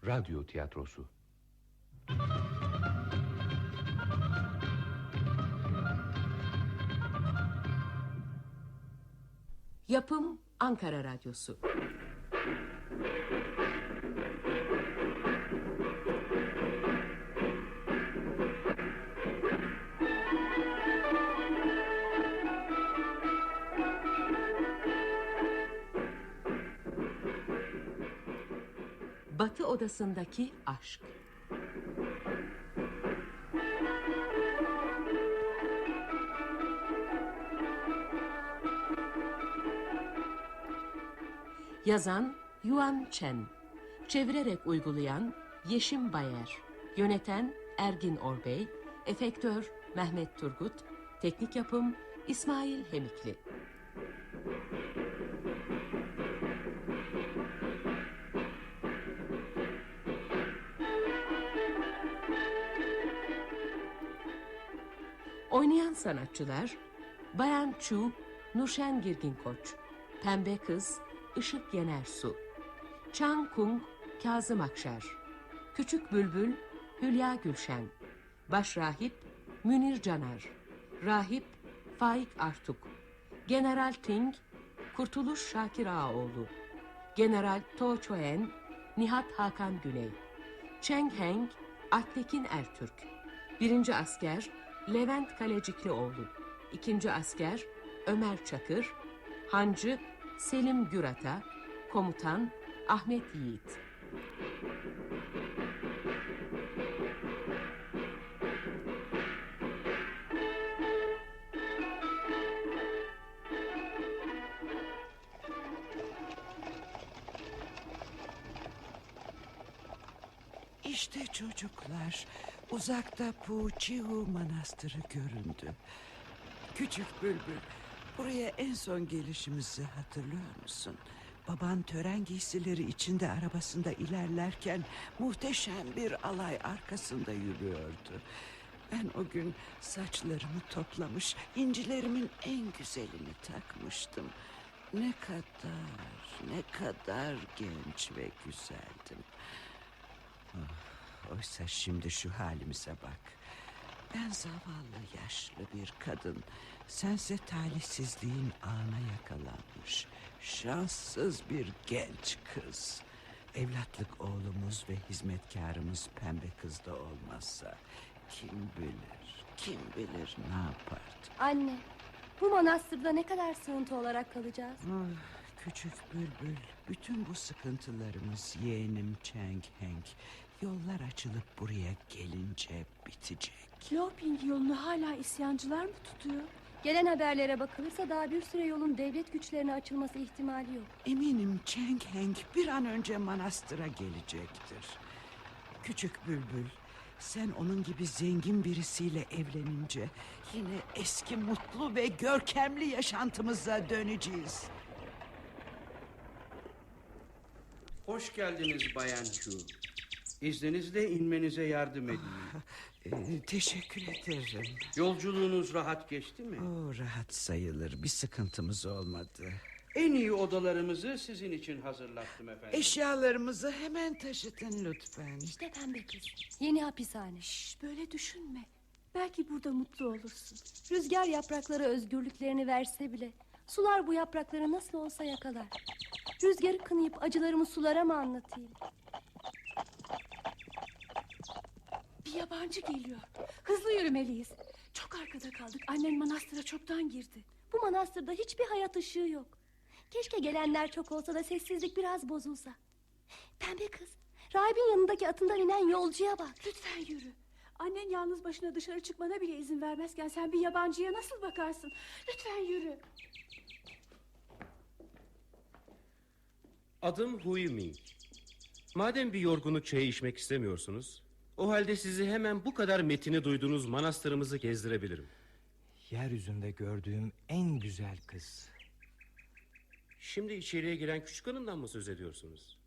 Radyo tiyatrosu. Yapım Ankara Radyosu. Batı Odasındaki Aşk. Yazan Yuan Chen, çevirerek uygulayan Yeşim Bayer, yöneten Ergin Orbey, efektör Mehmet Turgut, teknik yapım İsmail Hemikli. Oynayan sanatçılar: Bayan Chu, Nurşen Girginkoç; Pembe Kız, Işık Yenersu; Chang Kung, Kazım Akşar; Küçük Bülbül, Hülya Gülşen; Başrahip, Münir Caner; Rahip, Faik Artuk; General Ting, Kurtuluş Şakir Ağaoğlu; General To Çoen, Nihat Hakan Güney; Cheng Heng, Alptekin Ertürk; Birinci Asker, Levent Kaleciklioğlu; İkinci Asker, Ömer Çakır; Hancı, Selim Gürata; Komutan, Ahmet Yiğit. İşte çocuklar, uzakta Puçihu Manastırı göründü. Küçük Bülbül, buraya en son gelişimizi hatırlıyor musun? Baban tören giysileri içinde arabasında ilerlerken muhteşem bir alay arkasında yürüyordu. Ben o gün saçlarımı toplamış, incilerimin en güzelini takmıştım. Ne kadar genç ve güzeldim. Oysa şimdi şu halimize bak. Ben zavallı yaşlı bir kadın, sense talihsizliğin ağına yakalanmış şanssız bir genç kız. Evlatlık oğlumuz ve hizmetkarımız Pembe Kız da olmazsa kim bilir ne yapardı. Anne, bu manastırda ne kadar sığıntı olarak kalacağız? Küçük Bülbül, bütün bu sıkıntılarımız yeğenim Cheng Heng yollar açılıp buraya gelince bitecek. Liaoping yolunu hala isyancılar mı tutuyor? Gelen haberlere bakılırsa daha bir süre yolun devlet güçlerine açılması ihtimali yok. Eminim Cheng Heng bir an önce manastıra gelecektir. Küçük Bülbül, sen onun gibi zengin birisiyle evlenince yine eski mutlu ve görkemli yaşantımıza döneceğiz. Hoş geldiniz Bayan Chu. İzninizle inmenize yardım edeyim. Teşekkür ederim. Yolculuğunuz rahat geçti mi? Rahat sayılır, bir sıkıntımız olmadı. En iyi odalarımızı sizin için hazırlattım efendim. Eşyalarımızı hemen taşıtın lütfen. İşte Pembe Kız, yeni hapishane. Böyle düşünme. Belki burada mutlu olursun. Rüzgar yapraklara özgürlüklerini verse bile sular bu yaprakları nasıl olsa yakalar. Rüzgarı kınayıp acılarımı sulara mı anlatayım? Bir yabancı geliyor. Hızlı yürümeliyiz. Çok arkada kaldık. Annen manastıra çoktan girdi. Bu manastırda hiçbir hayat ışığı yok. Keşke gelenler çok olsa da sessizlik biraz bozulsa. Pembe Kız, rahibin yanındaki atından inen yolcuya bak. Lütfen yürü. Annen yalnız başına dışarı çıkmana bile izin vermezken sen bir yabancıya nasıl bakarsın? Lütfen yürü. Adım Hui Ming. Madem bir yorgunluk çayı içmek istemiyorsunuz, o halde sizi hemen bu kadar metini duyduğunuz manastırımızı gezdirebilirim. Yeryüzünde gördüğüm en güzel kız. Şimdi içeriye giren küçük hanımdan mı söz ediyorsunuz?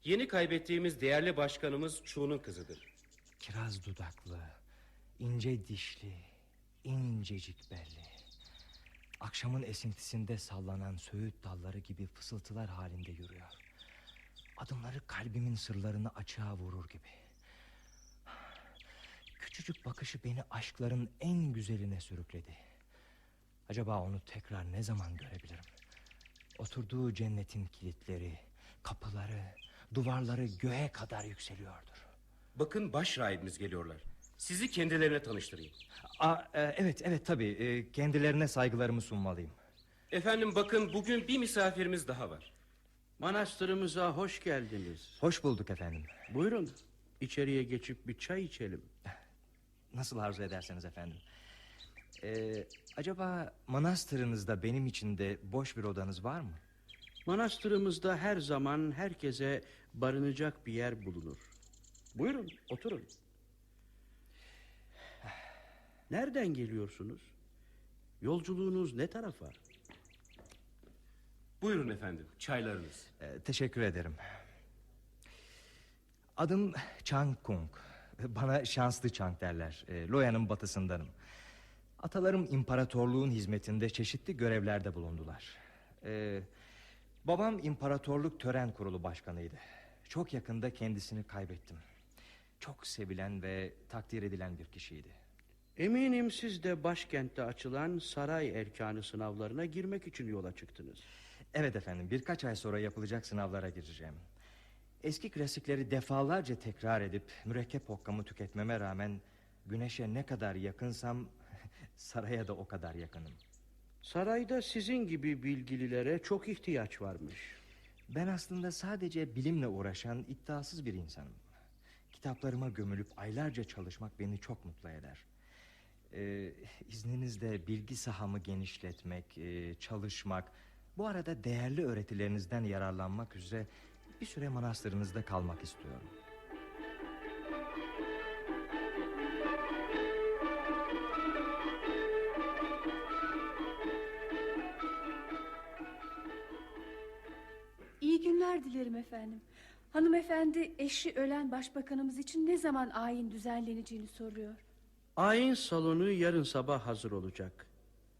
Yeni kaybettiğimiz değerli başkanımız Chu'nun kızıdır. Kiraz dudaklı, ince dişli, incecik belli. Akşamın esintisinde sallanan söğüt dalları gibi fısıltılar halinde yürüyor. Adımları kalbimin sırlarını açığa vurur gibi. Küçücük bakışı beni aşkların en güzeline sürükledi. Acaba onu tekrar ne zaman görebilirim? Oturduğu cennetin kilitleri, kapıları, duvarları göğe kadar yükseliyordur. Bakın baş rahibimiz geliyorlar. Sizi kendilerine tanıştırayım. Evet tabii. Kendilerine saygılarımı sunmalıyım. Efendim bakın bugün bir misafirimiz daha var. Manastırımıza hoş geldiniz. Hoş bulduk efendim. Buyurun, içeriye geçip bir çay içelim. Nasıl arzu ederseniz efendim. Acaba manastırınızda benim için de boş bir odanız var mı? Manastırımızda her zaman herkese barınacak bir yer bulunur. Buyurun, oturun. Nereden geliyorsunuz? Yolculuğunuz ne tarafa? Buyurun efendim, çaylarınız. Teşekkür ederim. Adım Chang Kung. Bana şanslı Chang derler. Loya'nın batısındanım. Atalarım imparatorluğun hizmetinde çeşitli görevlerde bulundular. Babam imparatorluk tören kurulu başkanıydı. Çok yakında kendisini kaybettim. Çok sevilen ve takdir edilen bir kişiydi. Eminim siz de başkentte açılan saray erkanı sınavlarına girmek için yola çıktınız. Evet efendim, birkaç ay sonra yapılacak sınavlara gireceğim. Eski klasikleri defalarca tekrar edip mürekkep okkamı tüketmeme rağmen güneşe ne kadar yakınsam saraya da o kadar yakınım. Sarayda sizin gibi bilgililere çok ihtiyaç varmış. Ben aslında sadece bilimle uğraşan iddiasız bir insanım. Kitaplarıma gömülüp aylarca çalışmak beni çok mutlu eder. İzninizle bilgi sahamı genişletmek, çalışmak, bu arada değerli öğretilerinizden yararlanmak üzere bir süre manastırınızda kalmak istiyorum. İyi günler dilerim efendim. Hanımefendi eşi ölen başbakanımız için ne zaman ayin düzenleneceğini soruyor. Ayin salonu yarın sabah hazır olacak.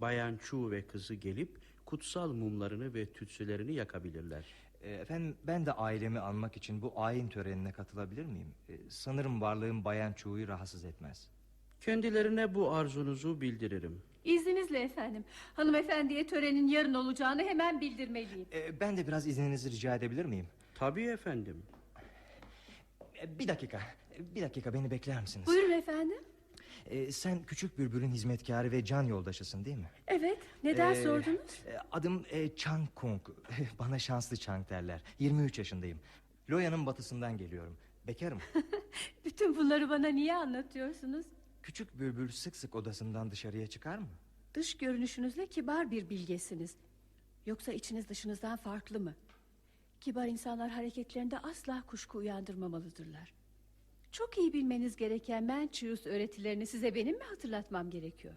Bayan Chu ve kızı gelip kutsal mumlarını ve tütsülerini yakabilirler. Efendim, ben de ailemi anmak için bu ayin törenine katılabilir miyim? Sanırım varlığım Bayan Chu'yu rahatsız etmez. Kendilerine bu arzunuzu bildiririm. İzninizle efendim. Hanımefendiye törenin yarın olacağını hemen bildirmeliyim. Ben de biraz izninizi rica edebilir miyim? Tabii efendim. Bir dakika beni bekler misiniz? Buyurun efendim. Sen Küçük Bülbül'ün hizmetkarı ve can yoldaşısın değil mi? Evet, neden sordunuz? Adım Chang Kung. Bana şanslı Chang derler. 23 yaşındayım. Loya'nın batısından geliyorum. Bekarım. Bütün bunları bana niye anlatıyorsunuz? Küçük Bülbül sık sık odasından dışarıya çıkar mı? Dış görünüşünüzle kibar bir bilgesiniz. Yoksa içiniz dışınızdan farklı mı? Kibar insanlar hareketlerinde asla kuşku uyandırmamalıdırlar. Çok iyi bilmeniz gereken Mencius öğretilerini size benim mi hatırlatmam gerekiyor?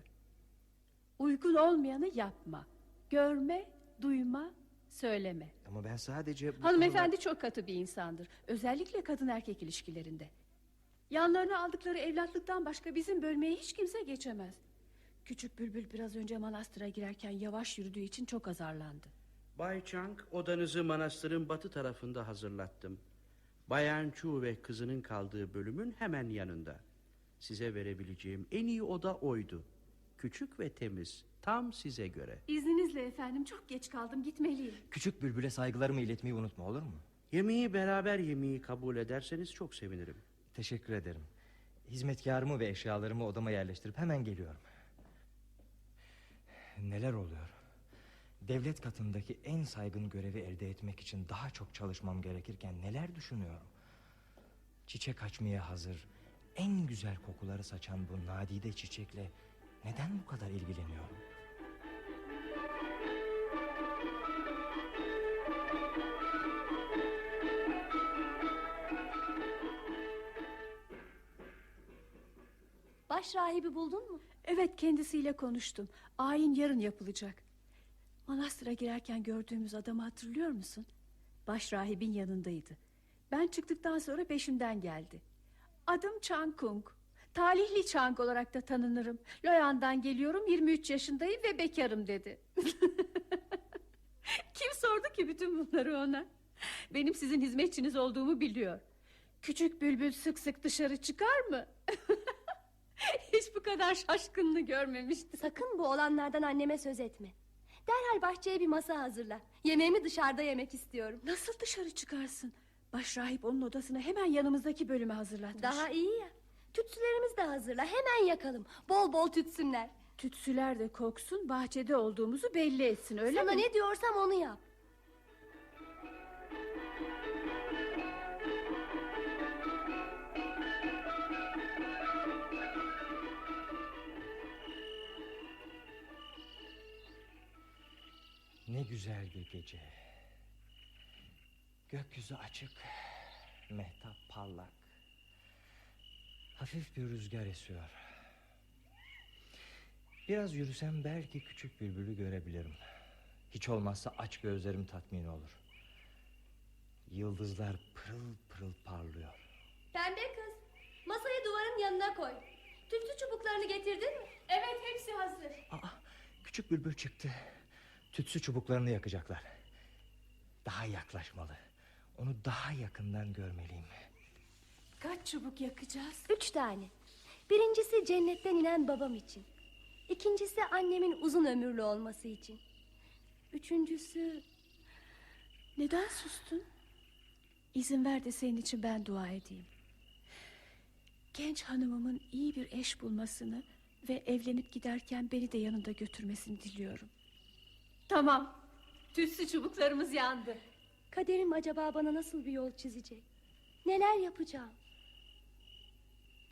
Uygun olmayanı yapma. Görme, duyma, söyleme. Ama ben sadece... Hanımefendi çok katı bir insandır. Özellikle kadın erkek ilişkilerinde. Yanlarına aldıkları evlatlıktan başka bizim bölmeye hiç kimse geçemez. Küçük Bülbül biraz önce manastıra girerken yavaş yürüdüğü için çok azarlandı. Bay Chang, odanızı manastırın batı tarafında hazırlattım. Bayan Chu ve kızının kaldığı bölümün hemen yanında. Size verebileceğim en iyi oda oydu. Küçük ve temiz, tam size göre. İzninizle efendim, çok geç kaldım, gitmeliyim. Küçük Bülbül'e saygılarımı iletmeyi unutma, olur mu? Yemeği beraber yemeği kabul ederseniz çok sevinirim. Teşekkür ederim. Hizmetkarımı ve eşyalarımı odama yerleştirip hemen geliyorum. Neler oluyor? Devlet katındaki en saygın görevi elde etmek için daha çok çalışmam gerekirken neler düşünüyorum? Çiçek açmaya hazır, en güzel kokuları saçan bu nadide çiçekle neden bu kadar ilgileniyorum? Baş rahibi buldun mu? Evet, kendisiyle konuştum. Ayin yarın yapılacak. Manastıra girerken gördüğümüz adamı hatırlıyor musun? Baş rahibin yanındaydı. Ben çıktıktan sonra peşimden geldi. Adım Chang Kung. Talihli Chang olarak da tanınırım. Loyan'dan geliyorum, 23 yaşındayım ve bekarım dedi. Kim sordu ki bütün bunları ona? Benim sizin hizmetçiniz olduğumu biliyor. Küçük bülbül sık sık dışarı çıkar mı? Hiç bu kadar şaşkınlığı görmemiştim. Sakın bu olanlardan anneme söz etme. Derhal bahçeye bir masa hazırla. Yemeğimi dışarıda yemek istiyorum. Nasıl dışarı çıkarsın? Başrahip onun odasını hemen yanımızdaki bölüme hazırlatmış. Daha iyi ya. Tütsülerimizi de hazırla. Hemen yakalım. Bol bol tütsünler. Tütsüler de koksun, bahçede olduğumuzu belli etsin, öyle Sana mi? ne diyorsam onu yap. Ne güzel bir gece. Gökyüzü açık, mehtap parlak. Hafif bir rüzgar esiyor. Biraz yürüsem belki küçük bülbülü görebilirim. Hiç olmazsa aç gözlerim tatmin olur. Yıldızlar pırıl pırıl parlıyor. Pembe kız, masayı duvarın yanına koy. Tütsü çubuklarını getirdin mi? Evet, hepsi hazır. Aa, küçük bülbül çıktı. Tütsü çubuklarını yakacaklar. Daha yaklaşmalı. Onu daha yakından görmeliyim. Kaç çubuk yakacağız? 3 tane. Birincisi cennetten inen babam için. İkincisi annemin uzun ömürlü olması için. Üçüncüsü... Neden sustun? İzin ver de senin için ben dua edeyim. Genç hanımımın iyi bir eş bulmasını ve evlenip giderken beni de yanında götürmesini diliyorum. Tamam. Tütsü çubuklarımız yandı. Kaderim acaba bana nasıl bir yol çizecek? Neler yapacağım?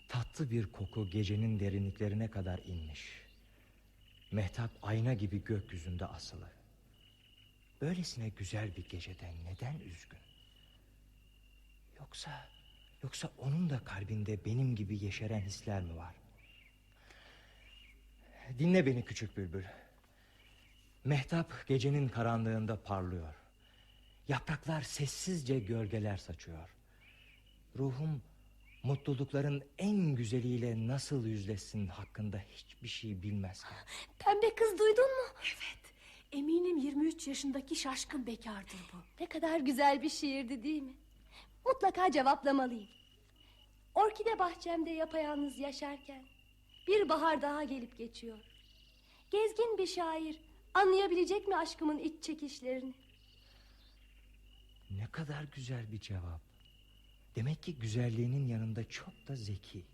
Tatlı bir koku gecenin derinliklerine kadar inmiş. Mehtap ayna gibi gökyüzünde asılı. Böylesine güzel bir geceden neden üzgün? Yoksa onun da kalbinde benim gibi yeşeren hisler mi var? Dinle beni küçük bülbül. Mehtap gecenin karanlığında parlıyor. Yapraklar sessizce gölgeler saçıyor. Ruhum mutlulukların en güzeliyle nasıl yüzleşsin hakkında hiçbir şey bilmezken. Pembe kız, duydun mu? Evet. Eminim 23 yaşındaki şaşkın bekardır bu. Ne kadar güzel bir şiirdi, değil mi? Mutlaka cevaplamalıyım. Orkide bahçemde yapayalnız yaşarken bir bahar daha gelip geçiyor. Gezgin bir şair anlayabilecek mi aşkımın iç çekişlerini? Ne kadar güzel bir cevap. Demek ki güzelliğinin yanında çok da zeki.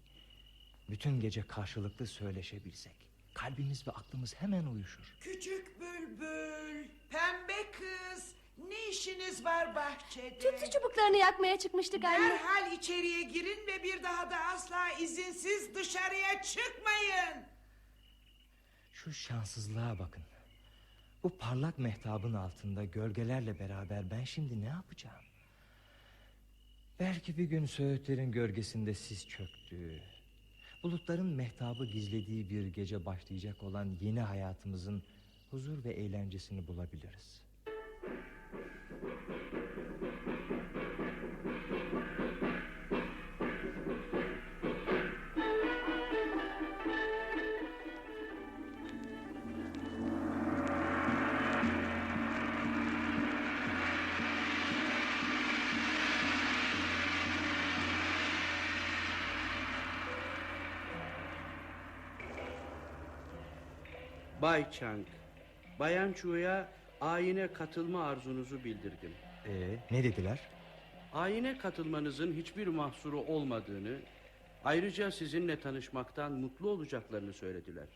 Bütün gece karşılıklı söyleşebilsek, kalbimiz ve aklımız hemen uyuşur. Küçük bülbül, pembe kız, ne işiniz var bahçede? Tütsü çubuklarını yakmaya çıkmıştık anne. Derhal içeriye girin ve bir daha da asla izinsiz dışarıya çıkmayın. Şu şanssızlığa bakın. Bu parlak mehtabın altında gölgelerle beraber ben şimdi ne yapacağım? Belki bir gün söğütlerin gölgesinde sis çöktüğü, bulutların mehtabı gizlediği bir gece başlayacak olan yeni hayatımızın huzur ve eğlencesini bulabiliriz. Bay Chang, Bayan Chu'ya ayine katılma arzunuzu bildirdim. Ne dediler? Ayine katılmanızın hiçbir mahsuru olmadığını, ayrıca sizinle tanışmaktan mutlu olacaklarını söylediler.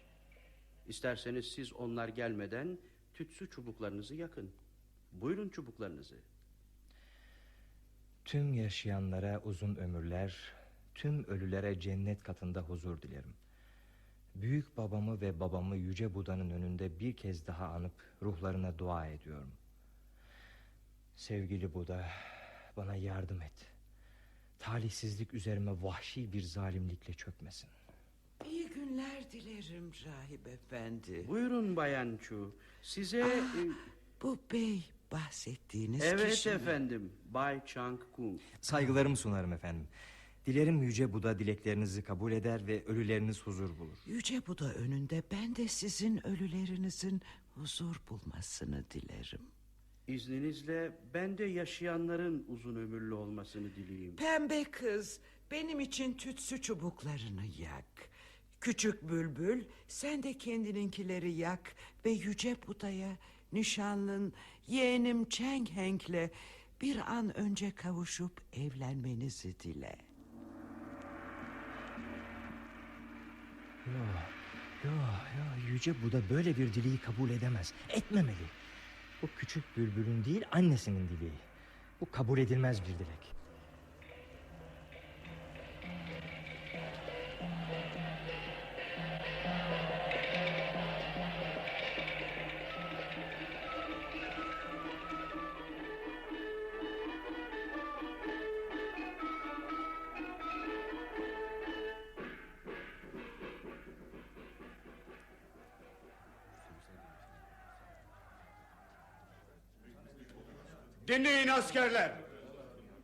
İsterseniz siz onlar gelmeden tütsü çubuklarınızı yakın. Buyurun çubuklarınızı. Tüm yaşayanlara uzun ömürler, tüm ölülere cennet katında huzur dilerim. Büyük babamı ve babamı Yüce Buda'nın önünde bir kez daha anıp ruhlarına dua ediyorum. Sevgili Buda, bana yardım et. Talihsizlik üzerime vahşi bir zalimlikle çökmesin. İyi günler dilerim rahip efendi. Buyurun Bayan Chu. Size... Bu bey bahsettiğiniz evet kişi mi? efendim, Bay Chang Kung. Saygılarımı sunarım efendim. Dilerim Yüce Buda dileklerinizi kabul eder ve ölüleriniz huzur bulur. Yüce Buda önünde ben de sizin ölülerinizin huzur bulmasını dilerim. İzninizle ben de yaşayanların uzun ömürlü olmasını dileyeyim. Pembe kız, benim için tütsü çubuklarını yak. Küçük bülbül, sen de kendininkileri yak ve yüce Buda'ya nişanlın yeğenim Cheng Heng'le bir an önce kavuşup evlenmenizi dile. Yo, Yüce Buda böyle bir dileği kabul edemez. Etmemeli. Bu küçük bülbülün değil, annesinin dileği. Bu kabul edilmez bir dilek. Dinleyin askerler.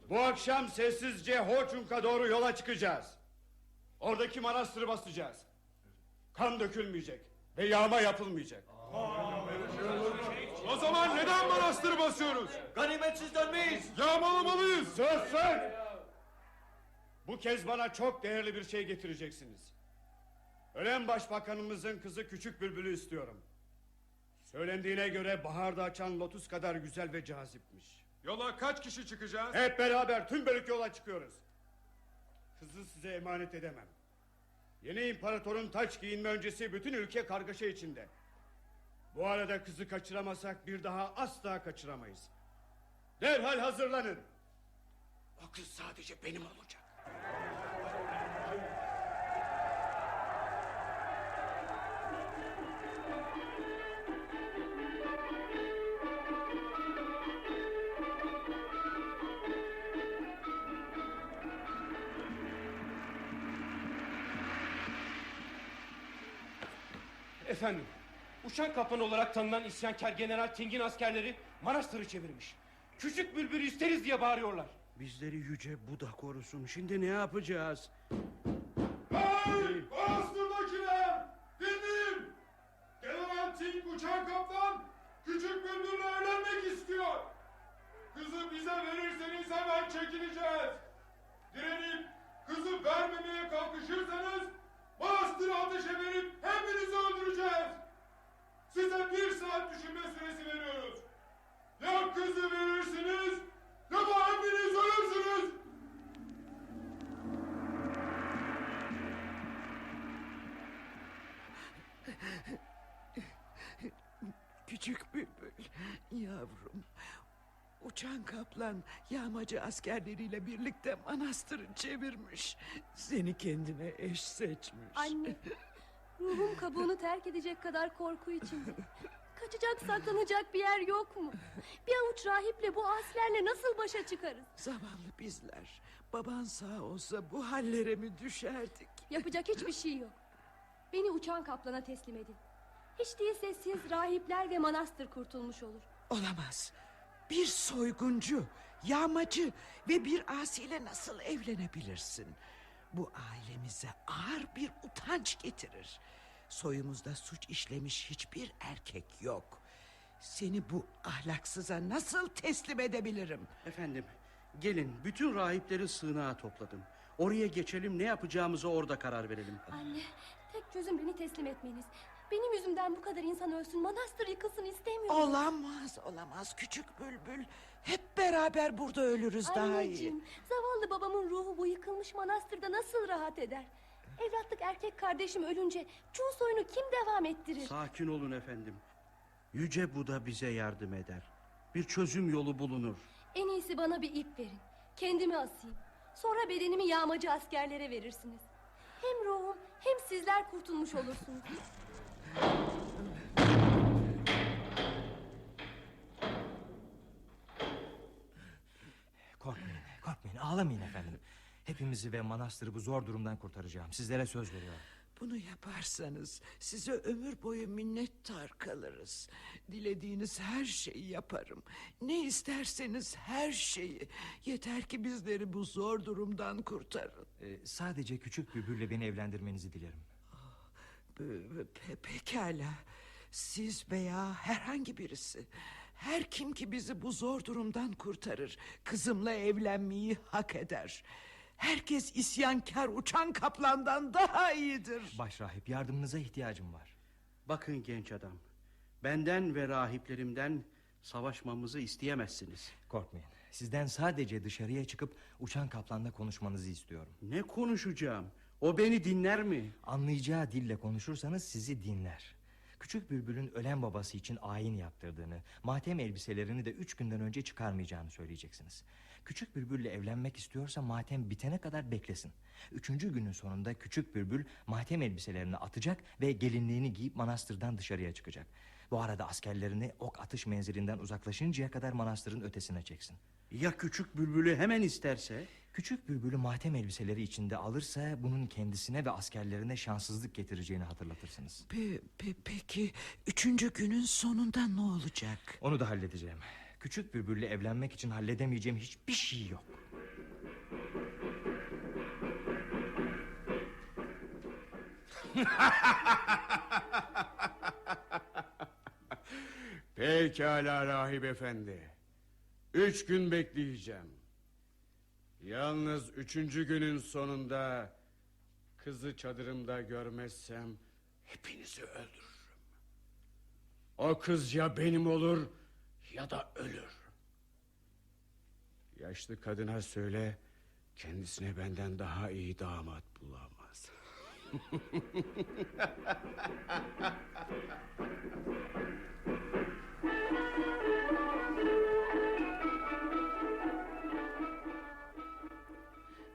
Bu akşam sessizce Ho-Chung'a doğru yola çıkacağız. Oradaki manastırı basacağız. Kan dökülmeyecek ve yağma yapılmayacak. O zaman neden manastırı basıyoruz? Ganimetsiz dönmeyiz. Yağmalamalıyız. Sus. Bu kez bana çok değerli bir şey getireceksiniz. Ölen başbakanımızın kızı Küçük Bülbül'ü istiyorum. Söylendiğine göre baharda açan lotus kadar güzel ve cazipmiş. Yola kaç kişi çıkacağız? Hep beraber tüm bölük yola çıkıyoruz. Kızı size emanet edemem. Yeni imparatorun taç giyinme öncesi bütün ülke kargaşa içinde. Bu arada kızı kaçıramazsak bir daha asla kaçıramayız. Derhal hazırlanın. O kız sadece benim olacak. Efendim, uçan kaplan olarak tanınan isyankar General Ting'in askerleri manastırı çevirmiş. Küçük bülbülü isteriz diye bağırıyorlar. Bizleri yüce Buda korusun. Şimdi ne yapacağız? Hey! Manastırdakiler! Dinleyin! General Ting uçan kaptan Küçük Bülbül'le evlenmek istiyor. Kızı bize verirseniz hemen çekileceğiz. Direnip kızı vermemeye kalkışırsanız manastırı ateşe verip hepinizi öldüreceğiz. Size 1 saat düşünme süresi veriyoruz. Ya kızı verirsiniz ya da hepiniz ölürsünüz. Küçük bülbül, yavrum. Uçan kaplan yağmacı askerleriyle birlikte manastırı çevirmiş. Seni kendine eş seçmiş. Anne, ruhum kabuğunu terk edecek kadar korku içinde. Kaçacak, saklanacak bir yer yok mu? Bir avuç rahiple bu asilerle nasıl başa çıkarız? Zavallı bizler. Baban sağ olsa bu hallere mi düşerdik? Yapacak hiçbir şey yok. Beni uçan kaplana teslim edin. Hiç değilse siz, rahipler ve manastır kurtulmuş olur. Olamaz. Bir soyguncu, yağmacı ve bir asiyle nasıl evlenebilirsin? Bu ailemize ağır bir utanç getirir. Soyumuzda suç işlemiş hiçbir erkek yok. Seni bu ahlaksıza nasıl teslim edebilirim? Efendim, gelin bütün rahipleri sığınağa topladım. Oraya geçelim, ne yapacağımızı orada karar verelim. Anne, tek çözüm beni teslim etmeniz. Benim yüzümden bu kadar insan ölsün, manastır yıkılsın istemiyorum. Olamaz küçük bülbül. Hep beraber burada ölürüz daha iyi. Anneciğim, zavallı babamın ruhu bu yıkılmış manastırda nasıl rahat eder? Evlatlık erkek kardeşim ölünce Çu soyunu kim devam ettirir? Sakin olun efendim. Yüce Buda bize yardım eder. Bir çözüm yolu bulunur. En iyisi bana bir ip verin. Kendimi asayım. Sonra bedenimi yağmacı askerlere verirsiniz. Hem ruhum hem sizler kurtulmuş olursunuz. Korkmayın, ağlamayın efendim. Hepimizi ve manastırı bu zor durumdan kurtaracağım. Sizlere söz veriyorum. Bunu yaparsanız size ömür boyu minnettar kalırız. Dilediğiniz her şeyi yaparım. Ne isterseniz her şeyi. Yeter ki bizleri bu zor durumdan kurtarın. Sadece küçük bülbülle beni evlendirmenizi dilerim. Pekala. Siz veya herhangi birisi. Her kim ki bizi bu zor durumdan kurtarır, kızımla evlenmeyi hak eder. Herkes isyankar uçan kaplandan daha iyidir. Başrahip, yardımınıza ihtiyacım var. Bakın genç adam, benden ve rahiplerimden savaşmamızı isteyemezsiniz. Korkmayın. Sizden sadece dışarıya çıkıp uçan kaplanla konuşmanızı istiyorum. Ne konuşacağım? O beni dinler mi? Anlayacağı dille konuşursanız sizi dinler. Küçük Bülbül'ün ölen babası için ayin yaptırdığını, matem elbiselerini de 3 günden önce çıkarmayacağını söyleyeceksiniz. Küçük Bülbül'le evlenmek istiyorsa matem bitene kadar beklesin. 3. günün sonunda Küçük Bülbül matem elbiselerini atacak ve gelinliğini giyip manastırdan dışarıya çıkacak. Bu arada askerlerini ok atış menzilinden uzaklaşıncaya kadar manastırın ötesine çeksin. Ya küçük bülbülü hemen isterse? Küçük Bülbül'ü matem elbiseleri içinde alırsa bunun kendisine ve askerlerine şanssızlık getireceğini hatırlatırsınız. Peki 3. günün sonunda ne olacak? Onu da halledeceğim. Küçük Bülbül'le evlenmek için halledemeyeceğim hiçbir şey yok. Pekala rahip efendi. 3 gün bekleyeceğim. Yalnız 3. günün sonunda kızı çadırımda görmezsem hepinizi öldürürüm. O kız ya benim olur ya da ölür. Yaşlı kadına söyle, kendisine benden daha iyi damat bulamaz.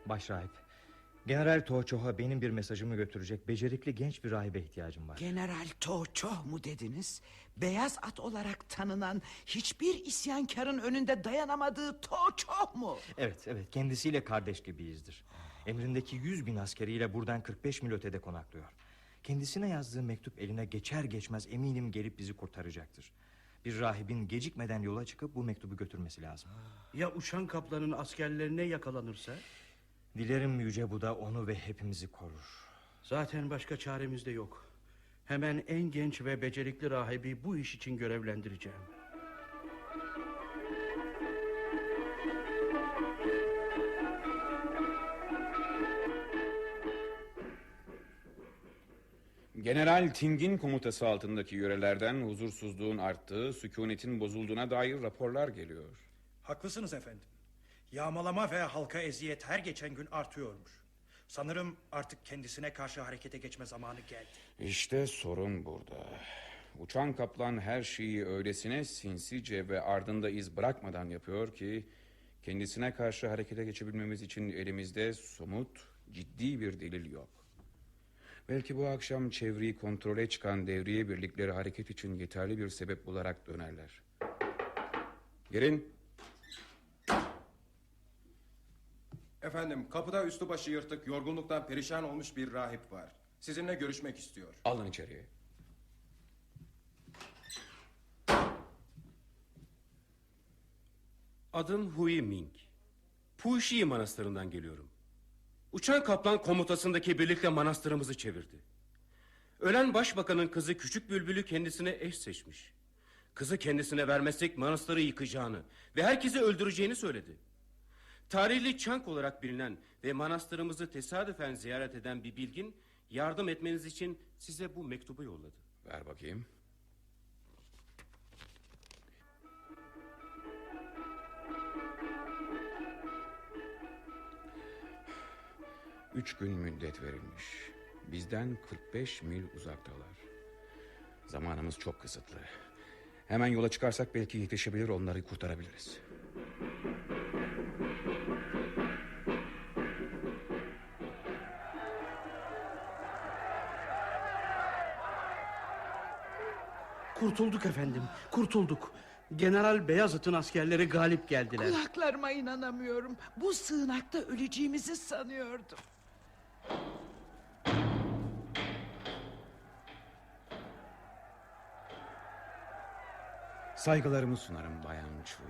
Başrahip, General Toçoh'a benim bir mesajımı götürecek becerikli genç bir rahibe ihtiyacım var. General Toçoh mu dediniz? Beyaz at olarak tanınan, hiçbir isyankarın önünde dayanamadığı Toçoh mu? Evet, kendisiyle kardeş gibiyizdir. Emrindeki 100.000 askeriyle buradan 45 mil ötede konaklıyor. Kendisine yazdığı mektup eline geçer geçmez eminim gelip bizi kurtaracaktır. Bir rahibin gecikmeden yola çıkıp bu mektubu götürmesi lazım. Ya uçan kaplanın askerlerine yakalanırsa? Dilerim Yüce Buda onu ve hepimizi korur. Zaten başka çaremiz de yok. Hemen en genç ve becerikli rahibi bu iş için görevlendireceğim. General Ting'in komutası altındaki yörelerden huzursuzluğun arttığı, sükunetin bozulduğuna dair raporlar geliyor. Haklısınız efendim. Yağmalama ve halka eziyet her geçen gün artıyormuş. Sanırım artık kendisine karşı harekete geçme zamanı geldi. İşte sorun burada. Uçan kaplan her şeyi öylesine sinsice ve ardında iz bırakmadan yapıyor ki kendisine karşı harekete geçebilmemiz için elimizde somut, ciddi bir delil yok. Belki bu akşam çevreyi kontrole çıkan devriye birlikleri hareket için yeterli bir sebep bularak dönerler. Girin. Efendim, kapıda üstü başı yırtık, yorgunluktan perişan olmuş bir rahip var. Sizinle görüşmek istiyor. Alın içeriye. Adım Hui Ming. Puişi Manastırı'ndan geliyorum. Uçan Kaplan komutasındaki birlikle manastırımızı çevirdi. Ölen başbakanın kızı Küçük Bülbül'ü kendisine eş seçmiş. Kızı kendisine vermezsek manastırı yıkacağını ve herkesi öldüreceğini söyledi. Tarihli Çank olarak bilinen ve manastırımızı tesadüfen ziyaret eden bir bilgin yardım etmeniz için size bu mektubu yolladı. Ver bakayım. Üç gün müddet verilmiş. Bizden 45 mil uzaktalar. Zamanımız çok kısıtlı. Hemen yola çıkarsak belki yetişebilir, onları kurtarabiliriz. Kurtulduk efendim, kurtulduk. General Beyazıt'ın askerleri galip geldiler. Kulaklarıma inanamıyorum. Bu sığınakta öleceğimizi sanıyordum. Saygılarımı sunarım Bayan Chu.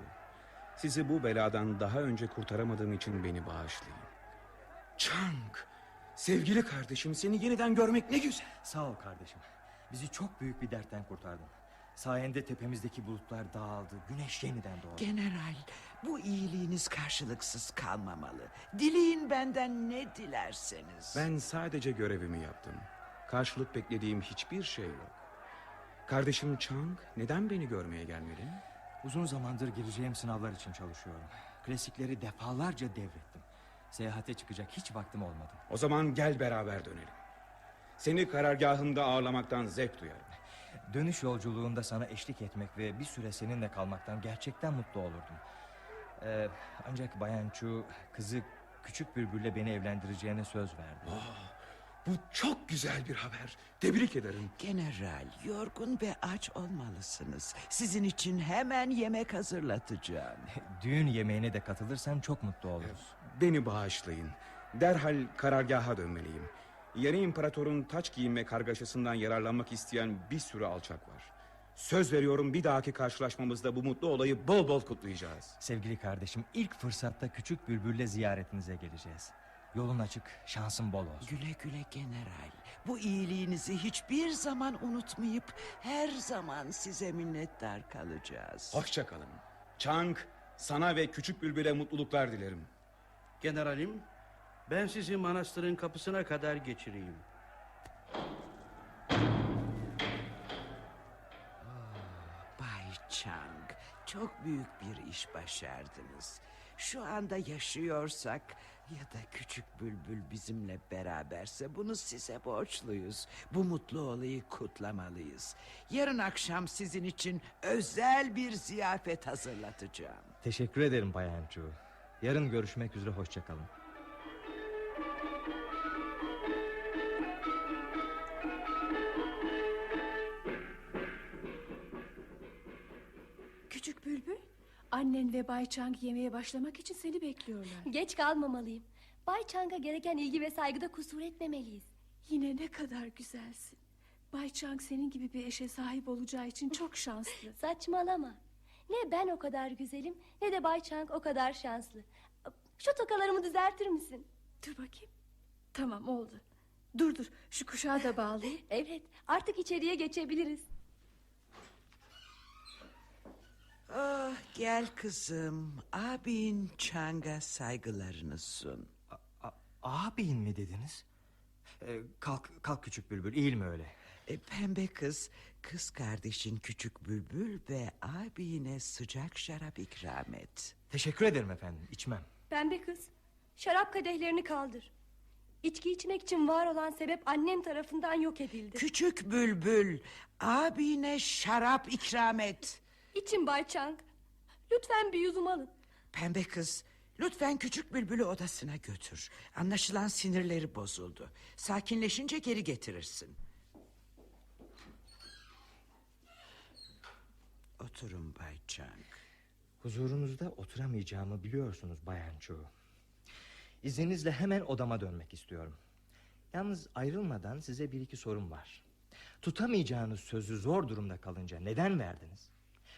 Sizi bu beladan daha önce kurtaramadığım için beni bağışlayın. Çank, sevgili kardeşim, seni yeniden görmek ne güzel. Sağ ol kardeşim. Bizi çok büyük bir dertten kurtardın. Sayende tepemizdeki bulutlar dağıldı. Güneş yeniden doğdu. General, bu iyiliğiniz karşılıksız kalmamalı. Dileyin benden ne dilerseniz. Ben sadece görevimi yaptım. Karşılık beklediğim hiçbir şey yok. Kardeşim Chang neden beni görmeye gelmedi? Uzun zamandır gireceğim sınavlar için çalışıyorum. Klasikleri defalarca devrettim. Seyahate çıkacak hiç vaktim olmadı. O zaman gel beraber dönelim. Seni karargahımda ağırlamaktan zevk duyarım. Dönüş yolculuğunda sana eşlik etmek ve bir süre seninle kalmaktan gerçekten mutlu olurdum. Ancak Bayan Chu kızı Küçük Bülbül'le beni evlendireceğine söz verdi. Bu çok güzel bir haber. Tebrik ederim. General, yorgun ve aç olmalısınız. Sizin için hemen yemek hazırlatacağım. Düğün yemeğine de katılırsan çok mutlu oluruz. Beni bağışlayın. Derhal karargaha dönmeliyim. Yeni imparatorun taç giyinme kargaşasından yararlanmak isteyen bir sürü alçak var. Söz veriyorum, bir dahaki karşılaşmamızda bu mutlu olayı bol bol kutlayacağız. Sevgili kardeşim, ilk fırsatta Küçük Bülbül'le ziyaretinize geleceğiz. Yolun açık, şansın bol olsun. Güle güle general. Bu iyiliğinizi hiçbir zaman unutmayıp her zaman size minnettar kalacağız. Hoşça kalın. Chang, sana ve Küçük Bülbül'e mutluluklar dilerim. Generalim, ben sizi manastırın kapısına kadar geçireyim. Bay Chang, çok büyük bir iş başardınız. Şu anda yaşıyorsak ya da Küçük Bülbül bizimle beraberse bunu size borçluyuz. Bu mutlu olayı kutlamalıyız. Yarın akşam sizin için özel bir ziyafet hazırlatacağım. Teşekkür ederim Bayan Chu. Yarın görüşmek üzere, hoşça kalın. Küçük Bülbül, annen ve Bay Chang yemeğe başlamak için seni bekliyorlar. Geç kalmamalıyım. Bay Chang'a gereken ilgi ve saygıda kusur etmemeliyiz. Yine ne kadar güzelsin. Bay Chang senin gibi bir eşe sahip olacağı için çok şanslı. Saçmalama. Ne ben o kadar güzelim ne de Bay Chang o kadar şanslı. Şu tokalarımı düzeltir misin? Dur bakayım. Tamam, oldu. Dur, şu kuşağı da bağlayayım. Evet, artık içeriye geçebiliriz. Ah, gel kızım. Abin Chang'a saygılarını sun. Abin mi dediniz? Kalk Küçük Bülbül, eğilme öyle. Pembe kız, kız kardeşin Küçük Bülbül ve abine sıcak şarap ikram et. Teşekkür ederim efendim, içmem. Pembe kız, şarap kadehlerini kaldır. İçki içmek için var olan sebep annem tarafından yok edildi. Küçük Bülbül, abine şarap ikram et. İçin Bay Chang. Lütfen bir yudum alın. Pembe kız, lütfen Küçük Bülbül'ü odasına götür. Anlaşılan sinirleri bozuldu. Sakinleşince geri getirirsin. Oturun Bay Chang. Huzurunuzda oturamayacağımı biliyorsunuz Bayan Chu. İzninizle hemen odama dönmek istiyorum. Yalnız ayrılmadan size bir iki sorum var. Tutamayacağınız sözü zor durumda kalınca neden verdiniz?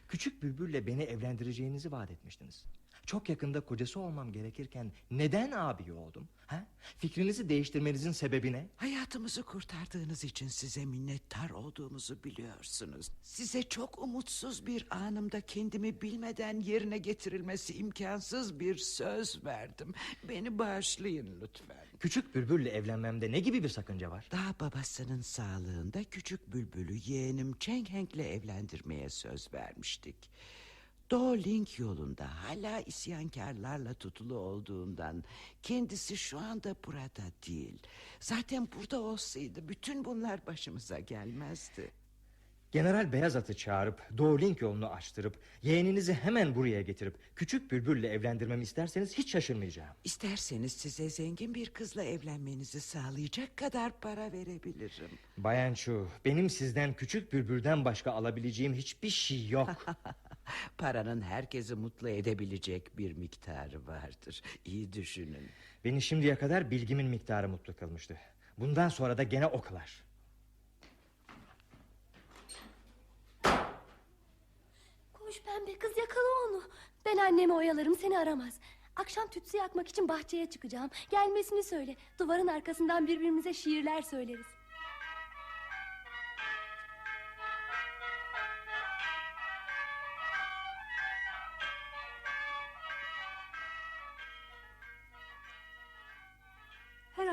Küçük Bülbül'le beni evlendireceğinizi vaat etmiştiniz. Çok yakında kocası olmam gerekirken neden abi oldum? Ha? Fikrinizi değiştirmenizin sebebi ne? Hayatımızı kurtardığınız için size minnettar olduğumuzu biliyorsunuz. Size çok umutsuz bir anımda kendimi bilmeden yerine getirilmesi imkansız bir söz verdim. Beni bağışlayın lütfen. Küçük Bülbül'le evlenmemde ne gibi bir sakınca var? Daha babasının sağlığında Küçük Bülbül'ü yeğenim Cheng Heng'le evlendirmeye söz vermiştik. Do Ling yolunda hala isyankarlarla tutulu olduğundan kendisi şu anda burada değil. Zaten burada olsaydı bütün bunlar başımıza gelmezdi. General Beyaz At'ı çağırıp Doğu Link yolunu açtırıp yeğeninizi hemen buraya getirip Küçük Bülbül'le evlendirmemi isterseniz hiç şaşırmayacağım. İsterseniz size zengin bir kızla evlenmenizi sağlayacak kadar para verebilirim. Bayan Chu, benim sizden Küçük Bülbül'den başka alabileceğim hiçbir şey yok. Paranın herkesi mutlu edebilecek bir miktarı vardır. İyi düşünün. Beni şimdiye kadar bilgimin miktarı mutlu kılmıştı. Bundan sonra da gene o kadar. Koş pembe kız, yakala onu. Ben annemi oyalarım, seni aramaz. Akşam tütsü yakmak için bahçeye çıkacağım. Gelmesini söyle. Duvarın arkasından birbirimize şiirler söyleriz.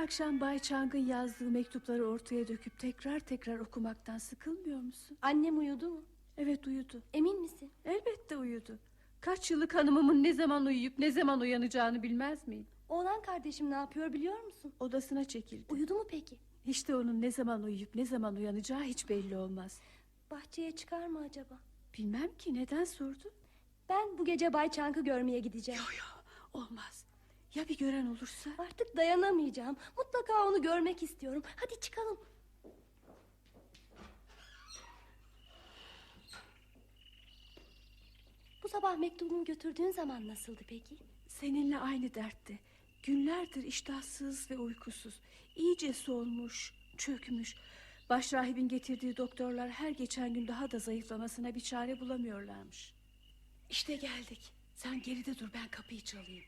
akşam Bay Chang'ın yazdığı mektupları ortaya döküp tekrar tekrar okumaktan sıkılmıyor musun? Annem uyudu mu? Evet, uyudu. Emin misin? Elbette uyudu. Kaç yıllık hanımımın ne zaman uyuyup ne zaman uyanacağını bilmez miyim? Oğlan kardeşim ne yapıyor biliyor musun? Odasına çekildi. Uyudu mu peki? İşte onun ne zaman uyuyup ne zaman uyanacağı hiç belli olmaz. Bahçeye çıkar mı acaba? Bilmem ki, neden sordun? Ben bu gece Bay Chang'ı görmeye gideceğim. Olmaz. Ya bir gören olursa? Artık dayanamayacağım. Mutlaka onu görmek istiyorum. Hadi çıkalım. Bu sabah mektubumu götürdüğün zaman nasıldı peki? Seninle aynı dertte. Günlerdir iştahsız ve uykusuz. İyice solmuş, çökmüş. Başrahibin getirdiği doktorlar her geçen gün daha da zayıflamasına bir çare bulamıyorlarmış. İşte geldik. Sen geride dur, ben kapıyı çalayım.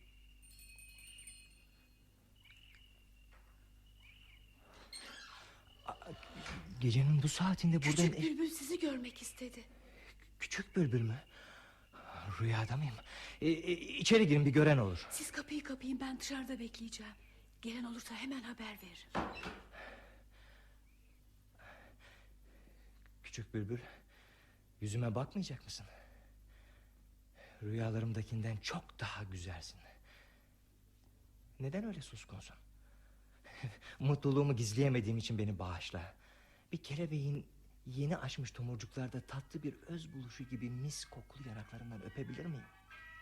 Gecenin bu saatinde burada... Küçük bülbül sizi görmek istedi. Küçük bülbül mü? Rüyada mıyım? İçeri girin, bir gören olur. Siz kapıyı kapayın, ben dışarıda bekleyeceğim. Gelen olursa hemen haber veririm. Küçük bülbül, yüzüme bakmayacak mısın? Rüyalarımdakinden çok daha güzelsin. Neden öyle suskunsun? Mutluluğumu gizleyemediğim için beni bağışla. Bir kelebeğin yeni açmış tomurcuklarda tatlı bir öz buluşu gibi mis kokulu yanaklarından öpebilir miyim?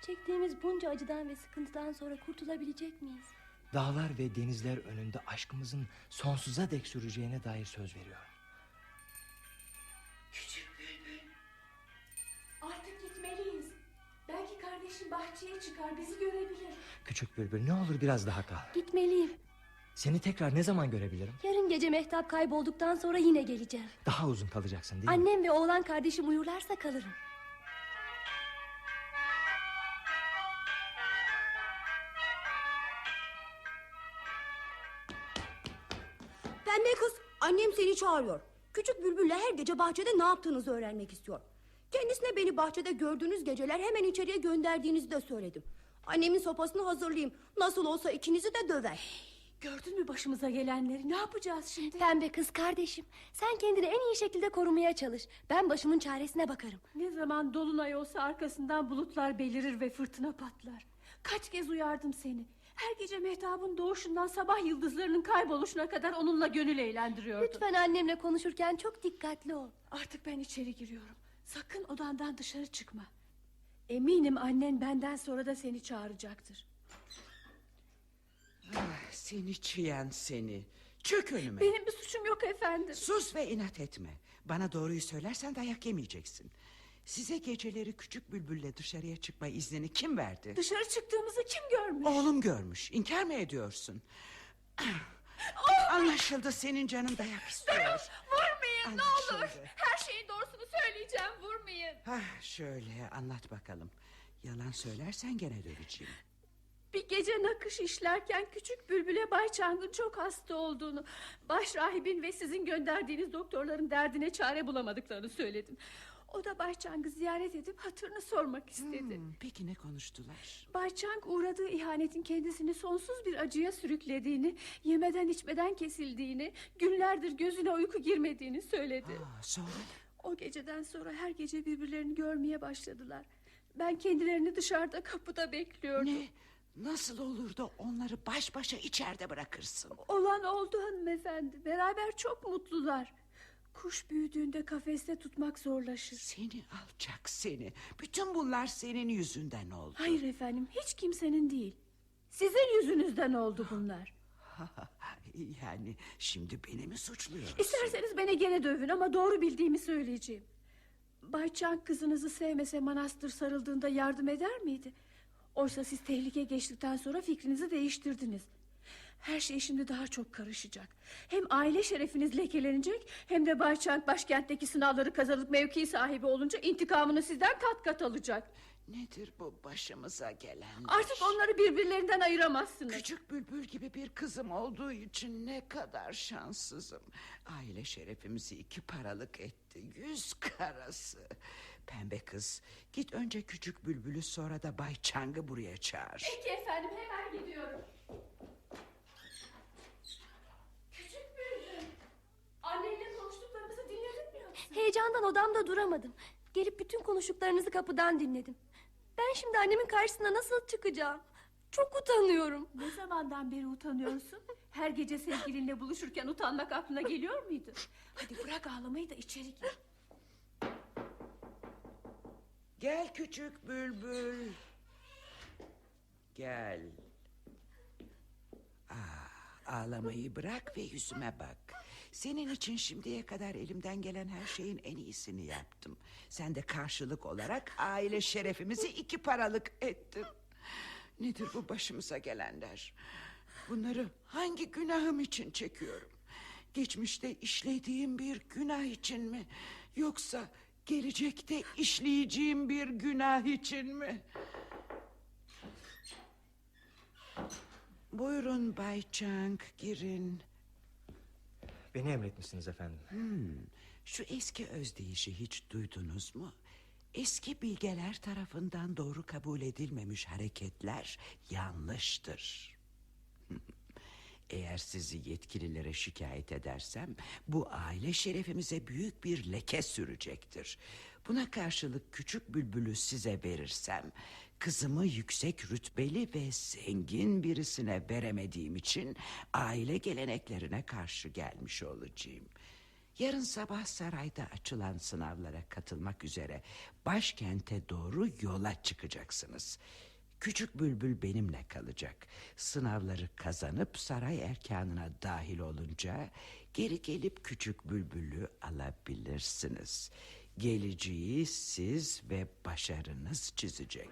Çektiğimiz bunca acıdan ve sıkıntıdan sonra kurtulabilecek miyiz? Dağlar ve denizler önünde aşkımızın sonsuza dek süreceğine dair söz veriyorum. Küçük bülbül. Artık gitmeliyiz. Belki kardeşim bahçeye çıkar, bizi görebilir. Küçük bülbül, ne olur biraz daha kal. Gitmeliyim. Seni tekrar ne zaman görebilirim? Yarın gece Mehtap kaybolduktan sonra yine geleceğim. Daha uzun kalacaksın değil mi? Annem ve oğlan kardeşim uyurlarsa kalırım. Pembe kız, annem seni çağırıyor. Küçük bülbülle her gece bahçede ne yaptığınızı öğrenmek istiyor. Kendisine beni bahçede gördüğünüz geceler hemen içeriye gönderdiğinizi de söyledim. Annemin sopasını hazırlayayım. Nasıl olsa ikinizi de döver. Gördün mü başımıza gelenleri? Ne yapacağız şimdi? Pembe kız kardeşim, sen kendini en iyi şekilde korumaya çalış. Ben başımın çaresine bakarım. Ne zaman dolunay olsa arkasından bulutlar belirir ve fırtına patlar. Kaç kez uyardım seni. Her gece Mehtap'ın doğuşundan sabah yıldızlarının kayboluşuna kadar onunla gönül eğlendiriyordum. Lütfen annemle konuşurken çok dikkatli ol. Artık ben içeri giriyorum. Sakın odandan dışarı çıkma. Eminim annen benden sonra da seni çağıracaktır. Ah, seni çiyen seni. Çök önüme. Benim bir suçum yok efendim. Sus ve inat etme. Bana doğruyu söylersen dayak yemeyeceksin. Size geceleri küçük bülbülle dışarıya çıkma iznini kim verdi? Dışarı çıktığımızı kim görmüş? Oğlum görmüş. İnkar mı ediyorsun? Anlaşıldı, senin canın dayak istiyor. Vurmayın ne olur. Anlaşıldı. Her şeyin doğrusunu söyleyeceğim, vurmayın. Şöyle anlat bakalım. Yalan söylersen gene döveceğim. Bir gece nakış işlerken küçük bülbüle Bay Chang'ın çok hasta olduğunu, başrahibin ve sizin gönderdiğiniz doktorların derdine çare bulamadıklarını söyledim. O da Bay Chang'ı ziyaret edip hatırını sormak istedi. Peki ne konuştular? Bay Chang uğradığı ihanetin kendisini sonsuz bir acıya sürüklediğini, yemeden içmeden kesildiğini, günlerdir gözüne uyku girmediğini söyledi. Sonra? O geceden sonra her gece birbirlerini görmeye başladılar. Ben kendilerini dışarıda kapıda bekliyordum. Ne? Nasıl olur da onları baş başa içeride bırakırsın? Olan oldu hanımefendi. Beraber çok mutlular. Kuş büyüdüğünde kafeste tutmak zorlaşır. Seni alçak seni. Bütün bunlar senin yüzünden oldu. Hayır efendim, hiç kimsenin değil. Sizin yüzünüzden oldu bunlar. Yani şimdi beni mi suçluyorsun? İsterseniz beni gene dövün ama doğru bildiğimi söyleyeceğim. Bay Chang kızınızı sevmese manastır sarıldığında yardım eder miydi? Oysa siz tehlike geçtikten sonra fikrinizi değiştirdiniz. Her şey şimdi daha çok karışacak. Hem aile şerefiniz lekelenecek, hem de Bay Chang başkentteki sınavları kazanıp mevki sahibi olunca intikamını sizden kat kat alacak. Nedir bu başımıza gelen? Artık onları birbirlerinden ayıramazsınız. Küçük bülbül gibi bir kızım olduğu için ne kadar şanssızım. Aile şerefimizi 2 paralık etti. 100 karası. Pembe kız, git önce küçük bülbülü, sonra da Bay Chang'ı buraya çağır. Peki efendim, hemen gidiyorum. Heyecandan odamda duramadım. Gelip bütün konuştuklarınızı kapıdan dinledim. Ben şimdi annemin karşısına nasıl çıkacağım? Çok utanıyorum. Ne zamandan beri utanıyorsun? Her gece sevgilinle buluşurken utanmak aklına geliyor muydu? Hadi bırak ağlamayı da içeri gir. Gel küçük bülbül. Gel. Ağlamayı bırak ve yüzüme bak. Senin için şimdiye kadar elimden gelen her şeyin en iyisini yaptım. Sen de karşılık olarak aile şerefimizi 2 paralık ettin. Nedir bu başımıza gelenler? Bunları hangi günahım için çekiyorum? Geçmişte işlediğim bir günah için mi? Yoksa gelecekte işleyeceğim bir günah için mi? Buyurun Bay Chang, girin. Beni emretmişsiniz efendim. Şu eski özdeyişi hiç duydunuz mu? Eski bilgeler tarafından doğru kabul edilmemiş hareketler yanlıştır. Eğer sizi yetkililere şikayet edersem bu aile şerefimize büyük bir leke sürecektir. Buna karşılık küçük bülbülü size verirsem kızımı yüksek rütbeli ve zengin birisine veremediğim için aile geleneklerine karşı gelmiş olacağım. Yarın sabah sarayda açılan sınavlara katılmak üzere başkente doğru yola çıkacaksınız. Küçük bülbül benimle kalacak. Sınavları kazanıp saray erkanına dahil olunca geri gelip küçük bülbülü alabilirsiniz. Geleceği siz ve başarınız çizecek.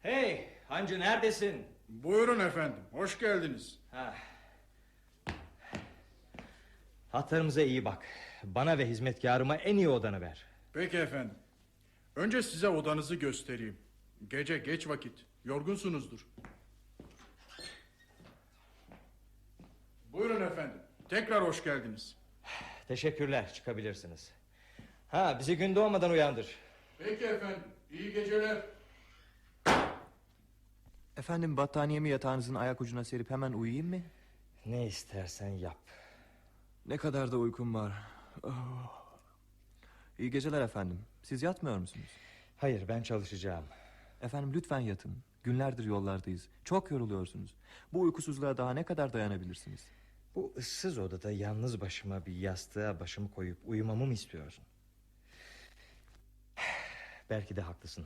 Hey Hancı, neredesin? Buyurun efendim, hoş geldiniz. Hatlarımıza iyi bak. Bana ve hizmetkarıma en iyi odanı ver. Peki efendim. Önce size odanızı göstereyim. Gece geç vakit, yorgunsunuzdur. Buyurun efendim, tekrar hoş geldiniz. Teşekkürler, çıkabilirsiniz. Bizi gün doğmadan uyandır. Peki efendim, iyi geceler. Efendim, battaniyemi yatağınızın ayak ucuna serip hemen uyuyayım mı? Ne istersen yap. Ne kadar da uykum var. Oh. İyi geceler efendim. Siz yatmıyor musunuz? Hayır, ben çalışacağım. Efendim lütfen yatın. Günlerdir yollardayız. Çok yoruluyorsunuz. Bu uykusuzluğa daha ne kadar dayanabilirsiniz? Bu ıssız odada yalnız başıma bir yastığa başımı koyup uyumamı mı istiyorsun? Belki de haklısın.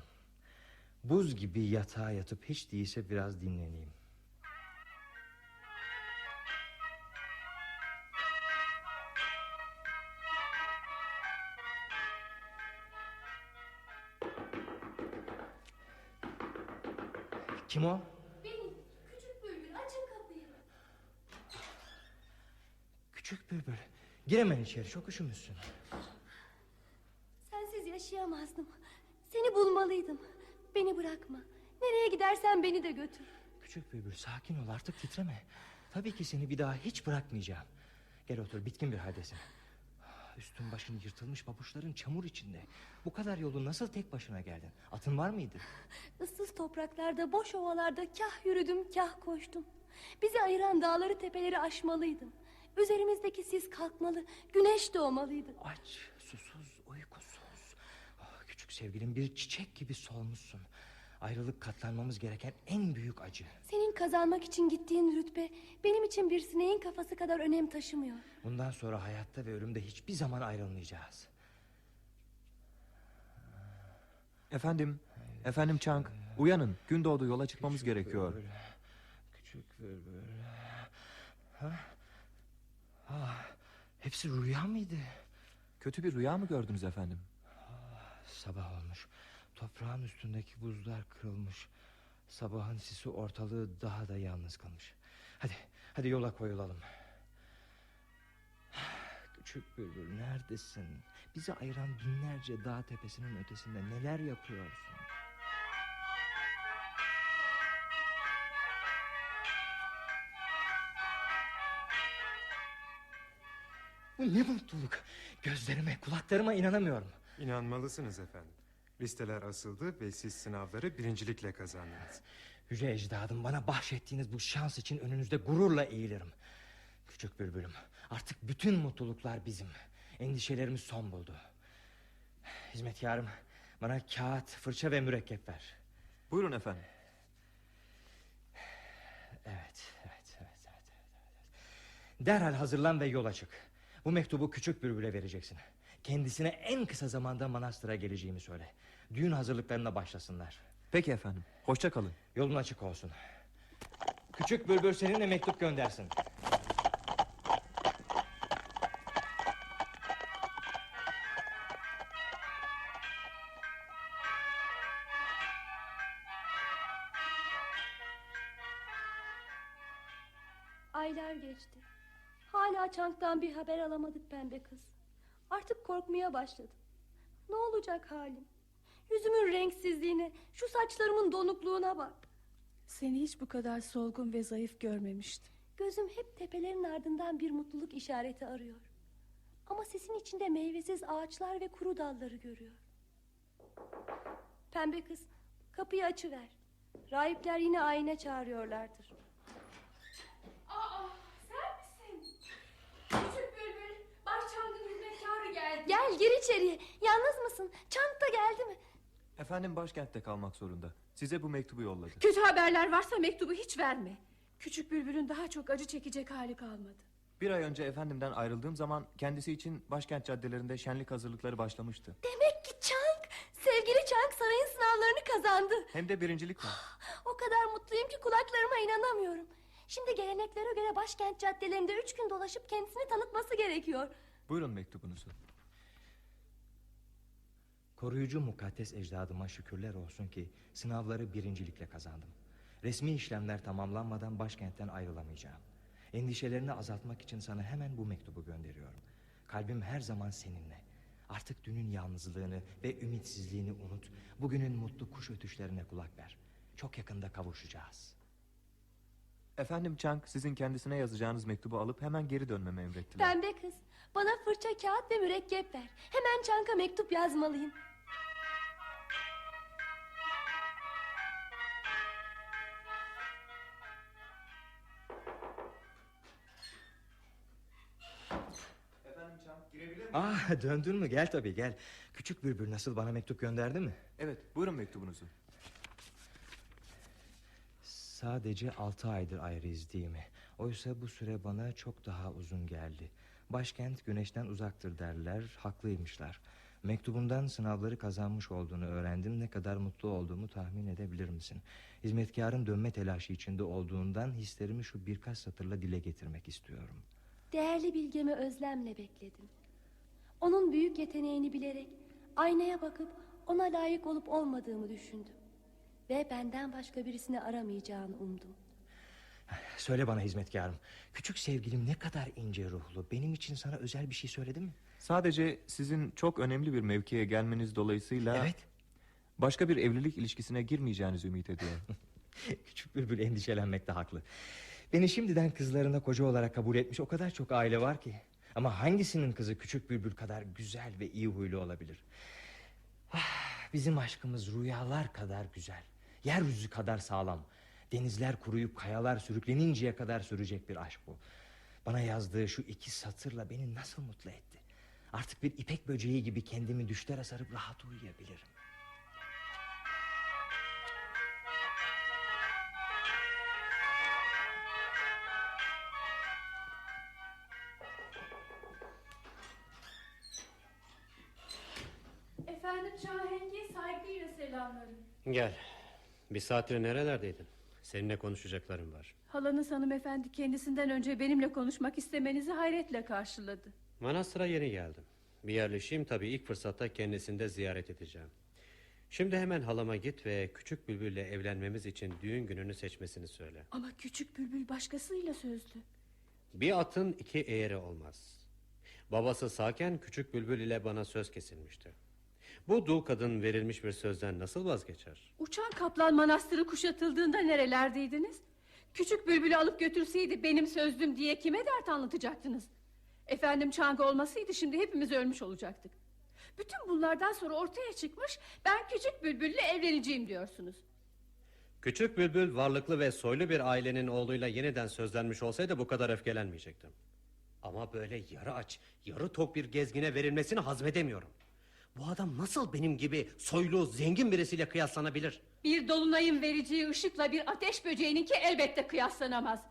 Buz gibi yatağa yatıp hiç değilse biraz dinleneyim. Kim o? Benim, küçük bülbül, açın kapıyı. Küçük bülbül. Gir hemen içeri, çok üşümüşsün. Sensiz yaşayamazdım. Seni bulmalıydım. Beni bırakma. Nereye gidersen beni de götür. Küçük bülbül, sakin ol, artık titreme. Tabii ki seni bir daha hiç bırakmayacağım. Gel otur, bitkin bir haldesin. Üstün başın yırtılmış, pabuçların çamur içinde. Bu kadar yolu nasıl tek başına geldin? Atın var mıydı? Issız topraklarda, boş ovalarda kah yürüdüm, kah koştum. Bizi ayıran dağları, tepeleri aşmalıydım. Üzerimizdeki sis kalkmalı, güneş doğmalıydı. Aç, susuz, uykusuz. Küçük sevgilim, bir çiçek gibi solmuşsun. Ayrılık katlanmamız gereken en büyük acı. Senin kazanmak için gittiğin rütbe benim için bir sineğin kafası kadar önem taşımıyor. Bundan sonra hayatta ve ölümde hiçbir zaman ayrılmayacağız. Efendim Chang, uyanın. Gün doğdu, yola çıkmamız gerekiyor. Küçük bülbül. Hepsi rüya mıydı? Kötü bir rüya mı gördünüz efendim? Sabah olmuş. Toprağın üstündeki buzlar kırılmış. Sabahın sisi ortalığı daha da yalnız kalmış. Hadi yola koyulalım. Küçük bülbül, neredesin? Bizi ayıran binlerce dağ tepesinin ötesinde neler yapıyorsun? Bu ne mutluluk. Gözlerime, kulaklarıma inanamıyorum. İnanmalısınız efendim. Listeler asıldı ve siz sınavları birincilikle kazandınız. Yüce ecdadım, bana bahşettiğiniz bu şans için önünüzde gururla eğilirim. Küçük bülbülüm, artık bütün mutluluklar bizim. Endişelerimiz son buldu. Hizmetkarım, bana kağıt, fırça ve mürekkep ver. Buyurun efendim. Evet. Derhal hazırlan ve yola çık. Bu mektubu küçük bülbüle vereceksin. Kendisine en kısa zamanda manastıra geleceğimi söyle. Düğün hazırlıklarına başlasınlar. Peki efendim. Hoşça kalın. Yolun açık olsun. Küçük bülbül seninle mektup göndersin. Aylar geçti. Hala Çank'tan bir haber alamadık pembe kız. Artık korkmaya başladım. Ne olacak halim? Yüzümün renksizliğine, şu saçlarımın donukluğuna bak. Seni hiç bu kadar solgun ve zayıf görmemiştim. Gözüm hep tepelerin ardından bir mutluluk işareti arıyor. Ama sesin içinde meyvesiz ağaçlar ve kuru dalları görüyor. Pembe kız, kapıyı açıver. Rahipler yine ayine çağırıyorlardır. Aa, sen misin? Küçük bülbül, Başçank'ın hizmetkarı geldi. Gel gir içeriye. Yalnız mısın? Çank da geldi mi? Efendim başkentte kalmak zorunda. Size bu mektubu yolladı. Kötü haberler varsa mektubu hiç verme. Küçük bülbülün daha çok acı çekecek hali kalmadı. 1 ay önce efendimden ayrıldığım zaman kendisi için başkent caddelerinde şenlik hazırlıkları başlamıştı. Demek ki Çank, sevgili Çank sarayın sınavlarını kazandı. Hem de birincilikle. O kadar mutluyum ki kulaklarıma inanamıyorum. Şimdi geleneklere göre başkent caddelerinde 3 gün dolaşıp kendisini tanıtması gerekiyor. Buyurun mektubunuzu. Koruyucu mukaddes ecdadıma şükürler olsun ki sınavları birincilikle kazandım. Resmi işlemler tamamlanmadan başkentten ayrılamayacağım. Endişelerini azaltmak için sana hemen bu mektubu gönderiyorum. Kalbim her zaman seninle. Artık dünün yalnızlığını ve ümitsizliğini unut. Bugünün mutlu kuş ötüşlerine kulak ver. Çok yakında kavuşacağız. Efendim Çank sizin kendisine yazacağınız mektubu alıp hemen geri dönmemi emrettiler. Pembe kız, bana fırça, kağıt ve mürekkep ver. Hemen Çank'a mektup yazmalıyım. Efendim Çank girebilir miyim? Döndün mü? Gel tabii gel. Küçük bülbül nasıl, bana mektup gönderdi mi? Evet buyurun mektubunuzu. Sadece 6 aydır ayrıyız değil mi? Oysa bu süre bana çok daha uzun geldi. Başkent güneşten uzaktır derler, haklıymışlar. Mektubundan sınavları kazanmış olduğunu öğrendim. Ne kadar mutlu olduğumu tahmin edebilir misin? Hizmetkarın dönme telaşı içinde olduğundan hislerimi şu birkaç satırla dile getirmek istiyorum. Değerli bilgemi özlemle bekledim. Onun büyük yeteneğini bilerek aynaya bakıp ona layık olup olmadığımı düşündüm. Ve benden başka birisini aramayacağını umdum. Söyle bana hizmetkarım, küçük sevgilim ne kadar ince ruhlu. Benim için sana özel bir şey söyledi mi? Sadece sizin çok önemli bir mevkiye gelmeniz dolayısıyla... Evet. Başka bir evlilik ilişkisine girmeyeceğinizi ümit ediyorum. Küçük bülbül endişelenmekte haklı. Beni şimdiden kızlarına koca olarak kabul etmiş o kadar çok aile var ki. Ama hangisinin kızı küçük bülbül kadar güzel ve iyi huylu olabilir? Bizim aşkımız rüyalar kadar güzel. Yeryüzü kadar sağlam. Denizler kuruyup kayalar sürükleninceye kadar sürecek bir aşk bu. Bana yazdığı şu 2 satırla beni nasıl mutlu etti. Artık bir ipek böceği gibi kendimi düşlere sarıp rahat uyuyabilirim. Efendim Şahengi'ye saygıyla selamlarım. Gel. Bir saattir nerelerdeydin? Seninle konuşacaklarım var. Halanız hanımefendi kendisinden önce benimle konuşmak istemenizi hayretle karşıladı. Manastıra yeni geldim. Bir yerleşeyim, tabii ilk fırsatta kendisini de ziyaret edeceğim. Şimdi hemen halama git ve küçük bülbülle evlenmemiz için düğün gününü seçmesini söyle. Ama küçük bülbül başkasıyla sözlü. Bir atın 2 eğri olmaz. Babası sağken küçük bülbül ile bana söz kesilmişti. Bu dul kadın verilmiş bir sözden nasıl vazgeçer? Uçan Kaplan Manastırı kuşatıldığında nerelerdeydiniz? Küçük bülbülü alıp götürseydi benim sözdüm diye kime dert anlatacaktınız? Efendim Chang olmasaydı şimdi hepimiz ölmüş olacaktık. Bütün bunlardan sonra ortaya çıkmış, ben küçük bülbülle evleneceğim diyorsunuz. Küçük bülbül varlıklı ve soylu bir ailenin oğluyla yeniden sözlenmiş olsaydı bu kadar öfkelenmeyecektim. Ama böyle yarı aç, yarı tok bir gezgine verilmesini hazmedemiyorum. Bu adam nasıl benim gibi soylu, zengin birisiyle kıyaslanabilir? Bir dolunayın vereceği ışıkla bir ateş böceğininki elbette kıyaslanamaz.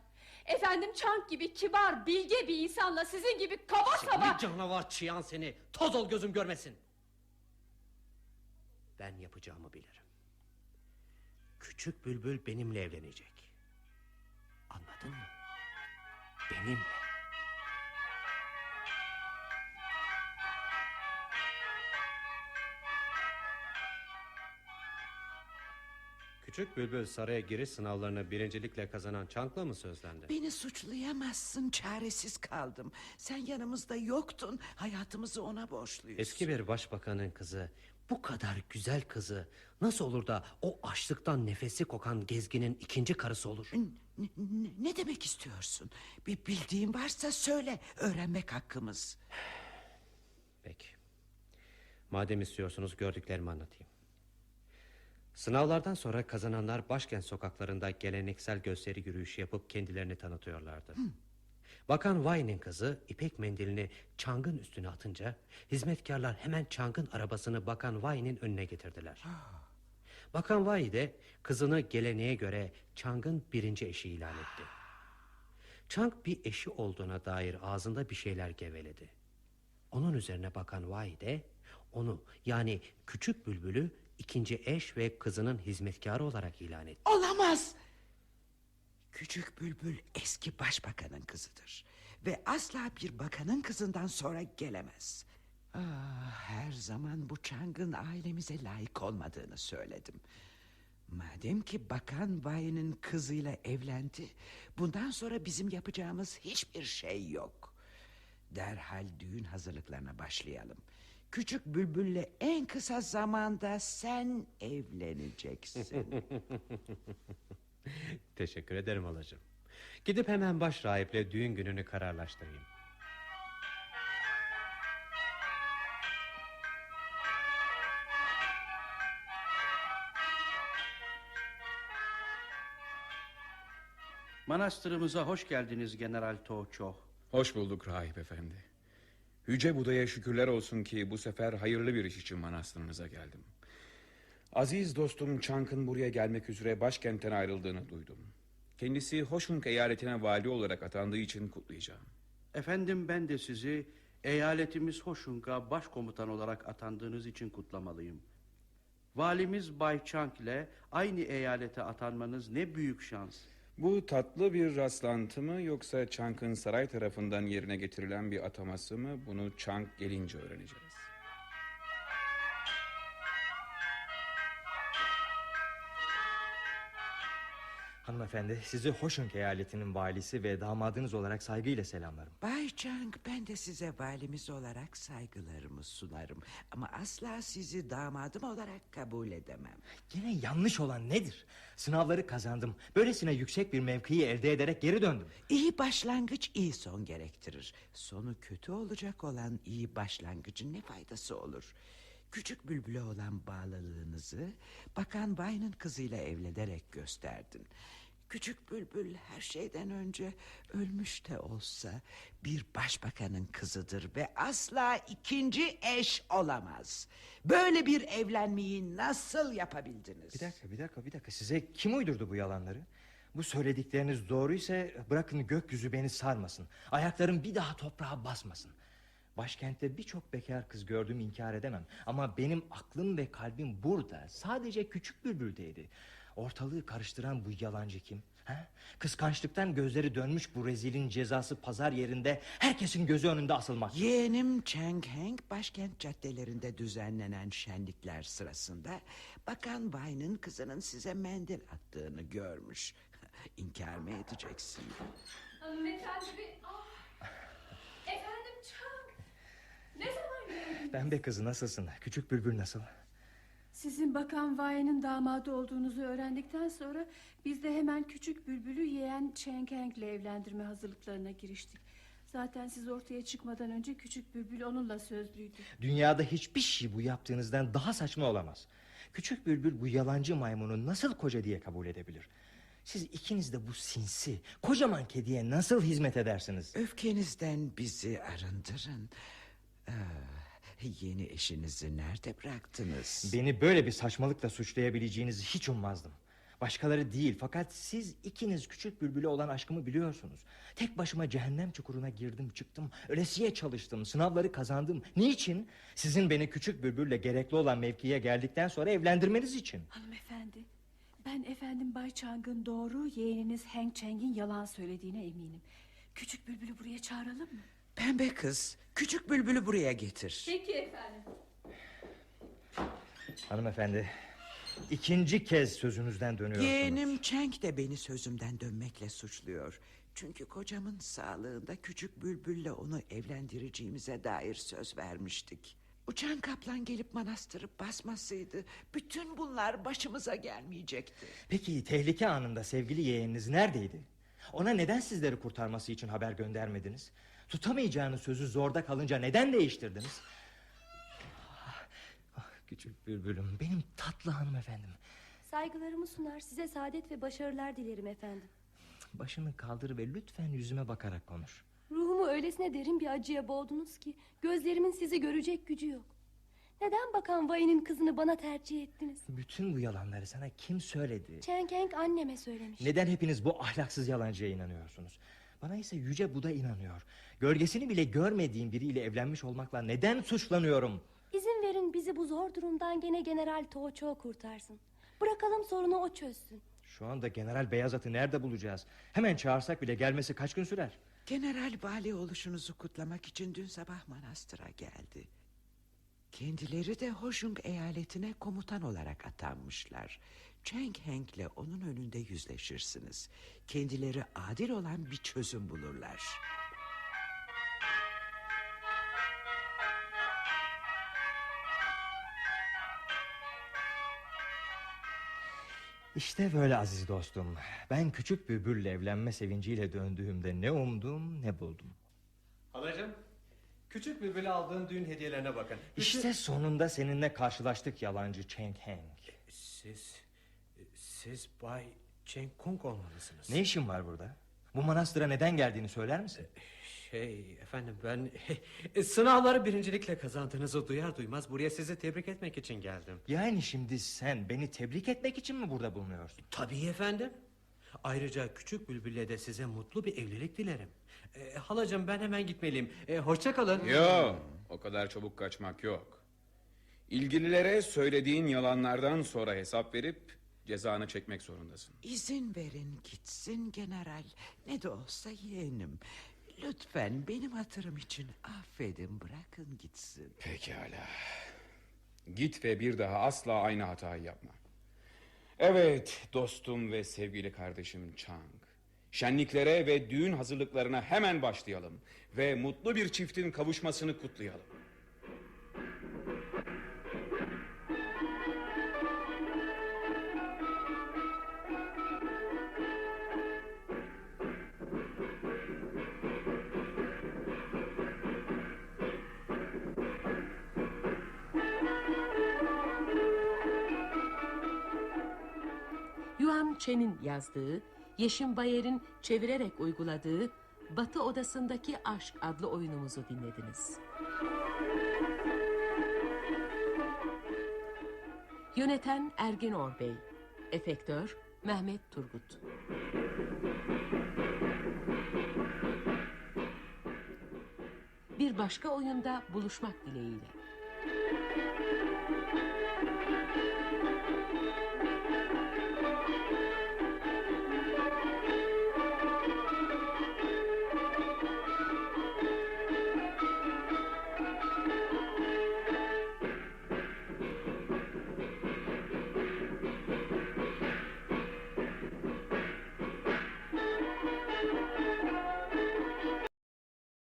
Efendim Chang gibi kibar, bilge bir insanla sizin gibi kaba saba... Seni canavar çıyan seni, toz ol gözüm görmesin. Ben yapacağımı bilirim. Küçük bülbül benimle evlenecek. Anladın mı? Benimle. Küçük bülbül saraya giriş sınavlarını birincilikle kazanan Chang'la mı sözlendi? Beni suçlayamazsın, çaresiz kaldım. Sen yanımızda yoktun, hayatımızı ona borçluyuz. Eski bir başbakanın kızı, bu kadar güzel kızı nasıl olur da o açlıktan nefesi kokan gezginin ikinci karısı olur? Ne demek istiyorsun? Bir bildiğin varsa söyle, öğrenmek hakkımız. Peki. Madem istiyorsunuz gördüklerimi anlatayım. Sınavlardan sonra kazananlar başkent sokaklarında geleneksel gösteri yürüyüşü yapıp kendilerini tanıtıyorlardı. Bakan Wai'nin kızı ipek mendilini Chang'ın üstüne atınca hizmetkarlar hemen Chang'ın arabasını Bakan Wai'nin önüne getirdiler. Bakan Wai de kızını geleneğe göre Chang'ın birinci eşi ilan etti. Chang bir eşi olduğuna dair ağzında bir şeyler geveledi. Onun üzerine Bakan Wai de onu, yani küçük bülbülü ikinci eş ve kızının hizmetkarı olarak ilan etti. Olamaz! Küçük bülbül eski başbakanın kızıdır. Ve asla bir bakanın kızından sonra gelemez. Her zaman bu Chang'ın ailemize layık olmadığını söyledim. Madem ki Bakan Wai'nin kızıyla evlendi, bundan sonra bizim yapacağımız hiçbir şey yok. Derhal düğün hazırlıklarına başlayalım. Küçük bülbülle en kısa zamanda sen evleneceksin. Teşekkür ederim halacığım. Gidip hemen baş rahiple düğün gününü kararlaştırayım. Manastırımıza hoş geldiniz General Toço. Hoş bulduk rahip efendi. Yüce Buda'ya şükürler olsun ki bu sefer hayırlı bir iş için manastırınıza geldim. Aziz dostum Chang'ın buraya gelmek üzere başkentten ayrıldığını duydum. Kendisi Hoşung eyaletine vali olarak atandığı için kutlayacağım. Efendim ben de sizi eyaletimiz Hoşung'a başkomutan olarak atandığınız için kutlamalıyım. Valimiz Bay Chang ile aynı eyalete atanmanız ne büyük şans. Bu tatlı bir rastlantı mı yoksa Chang'ın saray tarafından yerine getirilen bir ataması mı, bunu Chang gelince öğreneceğiz. Hanımefendi, sizi Hoşung eyaletinin valisi ve damadınız olarak saygıyla selamlarım. Bay Chang, ben de size valimiz olarak saygılarımı sunarım. Ama asla sizi damadım olarak kabul edemem. Yine yanlış olan nedir? Sınavları kazandım. Böylesine yüksek bir mevkiyi elde ederek geri döndüm. İyi başlangıç iyi son gerektirir. Sonu kötü olacak olan iyi başlangıcın ne faydası olur? Küçük bülbüle olan bağlılığınızı Bakan Wai'nin kızıyla evlenerek gösterdin. Küçük bülbül her şeyden önce ölmüş de olsa bir başbakanın kızıdır ve asla ikinci eş olamaz. Böyle bir evlenmeyi nasıl yapabildiniz? Bir dakika. Size kim uydurdu bu yalanları? Bu söyledikleriniz doğruysa bırakın gökyüzü beni sarmasın. Ayaklarım bir daha toprağa basmasın. Başkentte birçok bekar kız gördüğümü inkar edemem. Ama benim aklım ve kalbim burada, sadece küçük bülbüldeydi. Ortalığı karıştıran bu yalancı kim? Ha? Kıskançlıktan gözleri dönmüş bu rezilin cezası pazar yerinde herkesin gözü önünde asılmak. Yeğenim Chang Heng başkent caddelerinde düzenlenen şenlikler sırasında Bakan Wai'nin kızının size mendil attığını görmüş. İnkar mı edeceksin? Hanımefendi bir... Efendim Chang. Pembe kızı nasılsın? Küçük bülbül nasıl? Sizin Bakan Vai'nin damadı olduğunuzu öğrendikten sonra biz de hemen küçük bülbülü yeğen Cheng Heng'le evlendirme hazırlıklarına giriştik. Zaten siz ortaya çıkmadan önce küçük bülbül onunla sözlüydü. Dünyada hiçbir şey bu yaptığınızdan daha saçma olamaz. Küçük bülbül bu yalancı maymunu nasıl koca diye kabul edebilir? Siz ikiniz de bu sinsi, kocaman kediye nasıl hizmet edersiniz? Öfkenizden bizi arındırın. Yeni eşinizi nerede bıraktınız? Beni böyle bir saçmalıkla suçlayabileceğinizi hiç ummazdım. Başkaları değil, fakat siz ikiniz küçük bülbüle olan aşkımı biliyorsunuz. Tek başıma cehennem çukuruna girdim çıktım. Ölesiye çalıştım, sınavları kazandım. Niçin? Sizin beni küçük bülbülle gerekli olan mevkiye geldikten sonra evlendirmeniz için. Hanımefendi, ben efendim Bay Chang'ın doğru, yeğeniniz Heng Cheng'in yalan söylediğine eminim. Küçük bülbülü buraya çağıralım mı? Pembe kız, küçük bülbülü buraya getir. Peki efendim. Hanımefendi, ikinci kez sözünüzden dönüyorsunuz. Yeğenim Cheng de beni sözümden dönmekle suçluyor. Çünkü kocamın sağlığında küçük bülbülle onu evlendireceğimize dair söz vermiştik. Uçan kaplan gelip manastırı basmasaydı bütün bunlar başımıza gelmeyecekti. Peki tehlike anında sevgili yeğeniniz neredeydi? Ona neden sizleri kurtarması için haber göndermediniz? Tutamayacağınız sözü zorda kalınca neden değiştirdiniz? Küçük bülbülüm, benim tatlı hanımefendim. Saygılarımı sunar, size saadet ve başarılar dilerim efendim. Başını kaldır ve lütfen yüzüme bakarak konuş. Ruhumu öylesine derin bir acıya boğdunuz ki gözlerimin sizi görecek gücü yok. Neden Bakan Vai'nin kızını bana tercih ettiniz? Bütün bu yalanları sana kim söyledi? Cheng Heng anneme söylemiş. Neden hepiniz bu ahlaksız yalancıya inanıyorsunuz? Bana ise Yüce Buda inanıyor. Gölgesini bile görmediğim biriyle evlenmiş olmakla neden suçlanıyorum? İzin verin bizi bu zor durumdan gene General Toço kurtarsın. Bırakalım sorunu o çözsün. Şu anda General Beyazat'ı nerede bulacağız? Hemen çağırsak bile gelmesi kaç gün sürer? General vali oluşunuzu kutlamak için dün sabah manastıra geldi. Kendileri de Hoşung eyaletine komutan olarak atanmışlar. Cheng Heng'le onun önünde yüzleşirsiniz. Kendileri adil olan bir çözüm bulurlar. İşte böyle aziz dostum. Ben küçük bülbülle evlenme sevinciyle döndüğümde ne umdum ne buldum. Halacığım, küçük bülbülü aldığın düğün hediyelerine bakın. İşte sonunda seninle karşılaştık yalancı Cheng Heng. Siz Bay Cheng Kung olmalısınız. Ne işin var burada? Bu manastıra neden geldiğini söyler misin? Efendim ben sınavları birincilikle kazandığınızı duyar duymaz buraya sizi tebrik etmek için geldim. Yani şimdi sen beni tebrik etmek için mi burada bulunuyorsun? Tabii efendim. Ayrıca küçük bülbülle de size mutlu bir evlilik dilerim. Halacığım ben hemen gitmeliyim. Hoşça kalın. Yok, o kadar çabuk kaçmak yok. İlgililere söylediğin yalanlardan sonra hesap verip cezanı çekmek zorundasın. İzin verin gitsin general. Ne de olsa yeğenim. Lütfen benim hatırım için affedin, bırakın gitsin. Pekala. Git ve bir daha asla aynı hatayı yapma. Evet dostum ve sevgili kardeşim Chang. Şenliklere ve düğün hazırlıklarına hemen başlayalım. Ve mutlu bir çiftin kavuşmasını kutlayalım. Yuan Chen'in yazdığı, Yeşim Bayer'in çevirerek uyguladığı Batı Odasındaki Aşk adlı oyunumuzu dinlediniz. Yöneten Ergin Orbey, efektör Mehmet Turgut. Bir başka oyunda buluşmak dileğiyle.